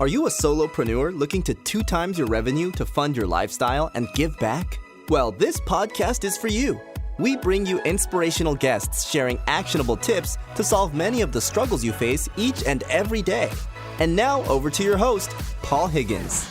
Are you a solopreneur looking to 2 times your revenue to fund your lifestyle and give back? Well, this podcast is for you. We bring you inspirational guests sharing actionable tips to solve many of the struggles you face each and every day. And now over to your host, Paul Higgins.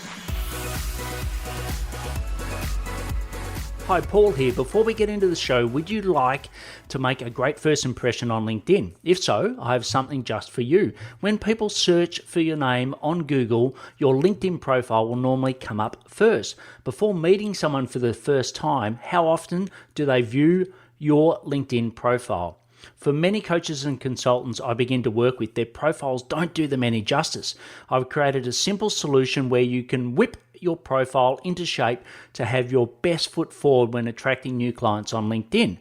Hi, Paul here. Before we get into the show, would you like to make a great first impression on LinkedIn? If so, I have something just for you. When people search for your name on Google, your LinkedIn profile will normally come up first. Before meeting someone for the first time, how often do they view your LinkedIn profile? For many coaches and consultants I begin to work with, their profiles don't do them any justice. I've created a simple solution where you can whip your profile into shape to have your best foot forward when attracting new clients on LinkedIn.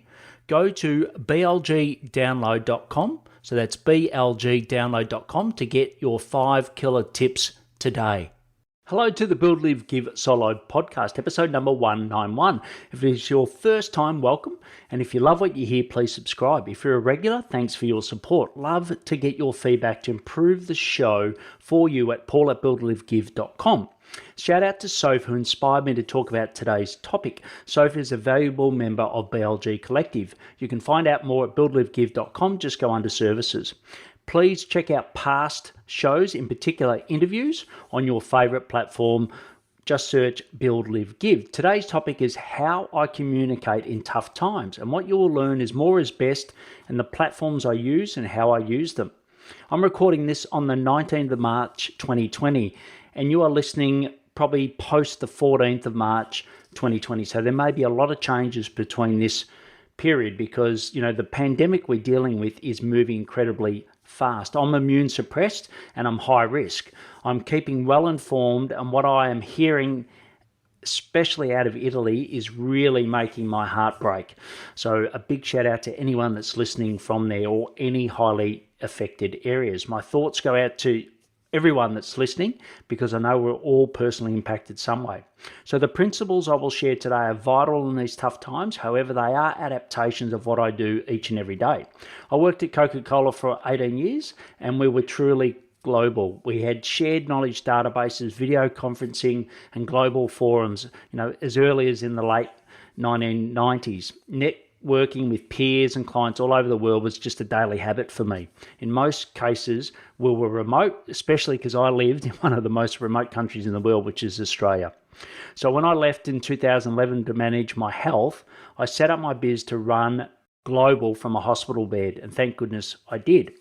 Go to blgdownload.com, so that's blgdownload.com to get your 5 killer tips today. Hello to the Build, Live, Give Solo podcast, episode number 191. If it is your first time, welcome. And if you love what you hear, please subscribe. If you're a regular, thanks for your support. Love to get your feedback to improve the show for you at paul@buildlivegive.com. Shout out to Soph, who inspired me to talk about today's topic. Soph is a valuable member of BLG Collective. You can find out more at buildlivegive.com. Just go under services. Please check out past shows, in particular interviews, on your favorite platform. Just search Build, Live, Give. Today's topic is how I communicate in tough times. And what you will learn is more is best and the platforms I use and how I use them. I'm recording this on the 19th of March, 2020, and you are listening probably post the 14th of March, 2020. So there may be a lot of changes between this period because, the pandemic we're dealing with is moving incredibly fast. I'm immune suppressed and I'm high risk. I'm keeping well informed, and what I am hearing, especially out of Italy, is really making my heart break. So a big shout out to anyone that's listening from there or any highly affected areas. My thoughts go out to everyone that's listening because I know we're all personally impacted some way. So the principles I will share today are vital in these tough times. However, they are adaptations of what I do each and every day. I worked at Coca-Cola for 18 years and we were truly global. We had shared knowledge databases, video conferencing and global forums, as early as in the late 1990s. Networking with peers and clients all over the world was just a daily habit for me. In most cases, we were remote, especially because I lived in one of the most remote countries in the world, which is Australia. So when I left in 2011 to manage my health, I set up my biz to run global from a hospital bed, and thank goodness I did.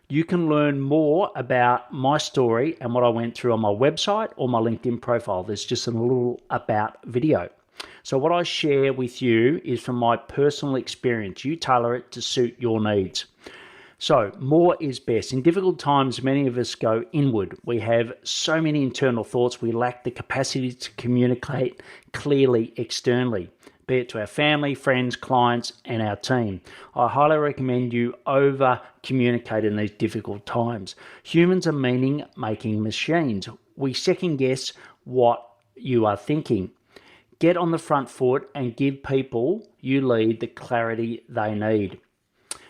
You can learn more about my story and what I went through on my website or my LinkedIn profile. There's just a little about video. So what I share with you is from my personal experience. You tailor it to suit your needs. So more is best. In difficult times, many of us go inward. We have so many internal thoughts. We lack the capacity to communicate clearly externally, be it to our family, friends, clients, and our team. I highly recommend you over-communicate in these difficult times. Humans are meaning-making machines. We second-guess what you are thinking. Get on the front foot and give people you lead the clarity they need.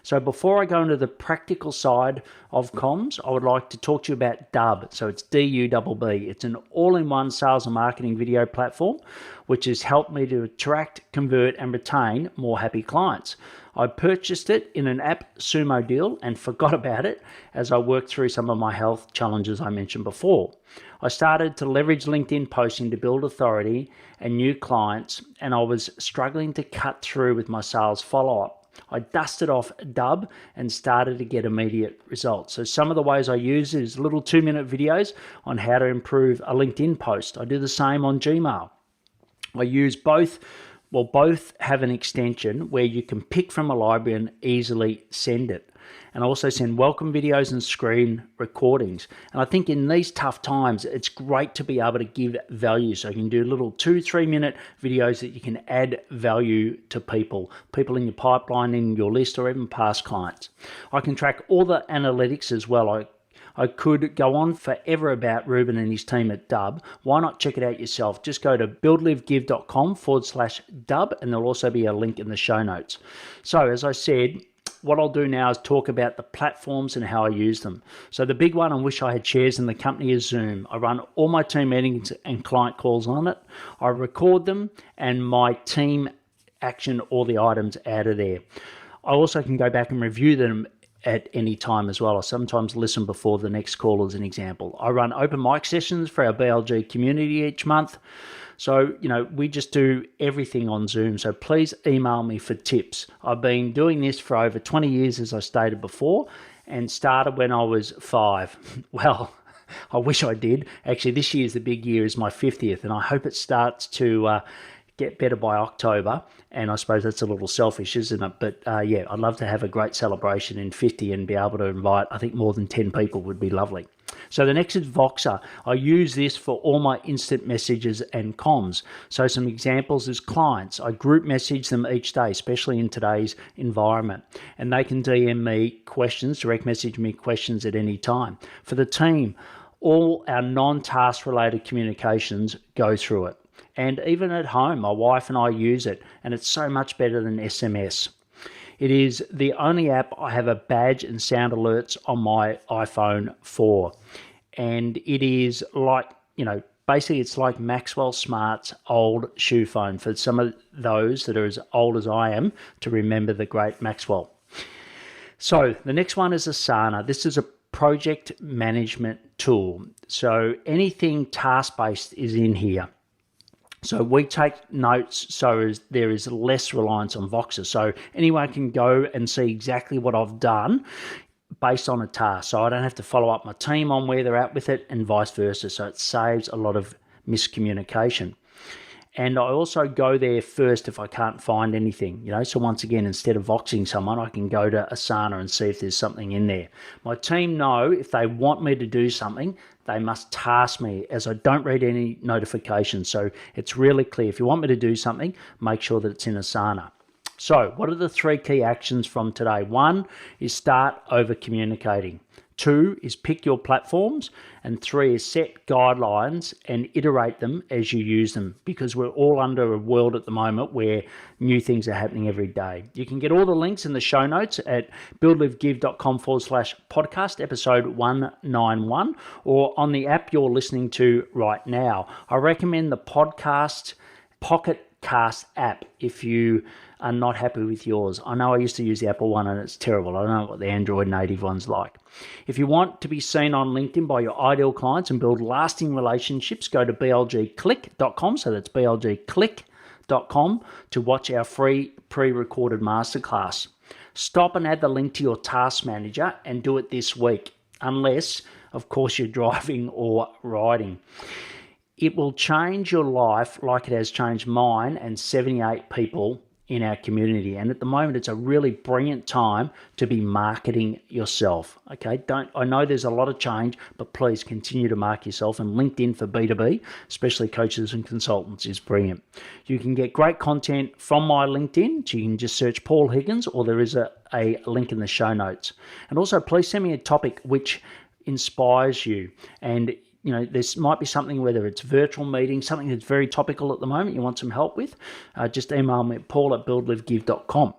So before I go into the practical side of comms, I would like to talk to you about Dubb. So it's Dubb. It's an all-in-one sales and marketing video platform, which has helped me to attract, convert, and retain more happy clients. I purchased it in an AppSumo deal and forgot about it as I worked through some of my health challenges I mentioned before. I started to leverage LinkedIn posting to build authority and new clients, and I was struggling to cut through with my sales follow-up. I dusted off Dubb and started to get immediate results. So some of the ways I use it is little 2-minute videos on how to improve a LinkedIn post. I do the same on Gmail. I use both have an extension where you can pick from a library and easily send it. And I also send welcome videos and screen recordings. And I think in these tough times, it's great to be able to give value. So you can do little 2-3 minute videos that you can add value to people in your pipeline, in your list, or even past clients. I can track all the analytics as well. I could go on forever about Ruben and his team at Dubb. Why not check it out yourself? Just go to buildlivegive.com/Dubb, and there'll also be a link in the show notes. So as I said, what I'll do now is talk about the platforms and how I use them. So the big one, I wish I had shares in the company, is Zoom. I run all my team meetings and client calls on it. I record them and my team action all the items out of there. I also can go back and review them at any time as well. I sometimes listen before the next call as an example. I run open mic sessions for our BLG community each month. So, we just do everything on Zoom. So please email me for tips. I've been doing this for over 20 years, as I stated before, and started when I was 5. Well, I wish I did. Actually, this year's the big year, is my 50th, and I hope it starts to get better by October. And I suppose that's a little selfish, isn't it? But yeah, I'd love to have a great celebration in 50 and be able to invite, I think more than 10 people would be lovely. So the next is Voxer. I use this for all my instant messages and comms. So some examples is clients. I group message them each day, especially in today's environment. And they can DM me questions, direct message me questions at any time. For the team, all our non-task related communications go through it. And even at home, my wife and I use it, and it's so much better than SMS. It is the only app I have a badge and sound alerts on my iPhone for. And it is like, basically it's like Maxwell Smart's old shoe phone for some of those that are as old as I am to remember the great Maxwell. So the next one is Asana. This is a project management tool. So anything task-based is in here. So we take notes so there is less reliance on Voxer. So anyone can go and see exactly what I've done based on a task. So I don't have to follow up my team on where they're at with it and vice versa. So it saves a lot of miscommunication. And I also go there first if I can't find anything, So once again, instead of voxing someone, I can go to Asana and see if there's something in there. My team know if they want me to do something, they must task me, as I don't read any notifications. So it's really clear. If you want me to do something, make sure that it's in Asana. So what are the 3 key actions from today? 1 is start over communicating. 2 is pick your platforms, and 3 is set guidelines and iterate them as you use them, because we're all under a world at the moment where new things are happening every day. You can get all the links in the show notes at buildlivegive.com/podcast episode 191, or on the app you're listening to right now. I recommend the podcast Pocket Cast app if you are not happy with yours. I know I used to use the Apple one and it's terrible. I don't know what the Android native one's like. If you want to be seen on LinkedIn by your ideal clients and build lasting relationships, go to blgclick.com. So that's blgclick.com to watch our free pre-recorded masterclass. Stop and add the link to your task manager and do it this week, unless, of course, you're driving or riding. It will change your life like it has changed mine and 78 people in our community. And at the moment, it's a really brilliant time to be marketing yourself. Okay, I know there's a lot of change, but please continue to market yourself. And LinkedIn for B2B, especially coaches and consultants, is brilliant. You can get great content from my LinkedIn. So you can just search Paul Higgins, or there is a link in the show notes. And also, please send me a topic which inspires you. And this might be something, whether it's virtual meetings, something that's very topical at the moment you want some help with, just email me at paul@buildlivegive.com.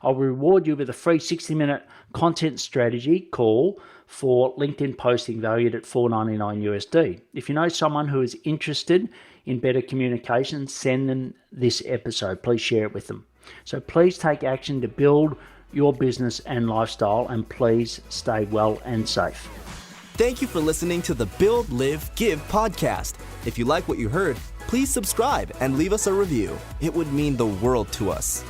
I'll reward you with a free 60-minute content strategy call for LinkedIn posting valued at $4.99 USD. If you know someone who is interested in better communication, send them this episode. Please share it with them. So please take action to build your business and lifestyle, and please stay well and safe. Thank you for listening to the Build, Live, Give podcast. If you like what you heard, please subscribe and leave us a review. It would mean the world to us.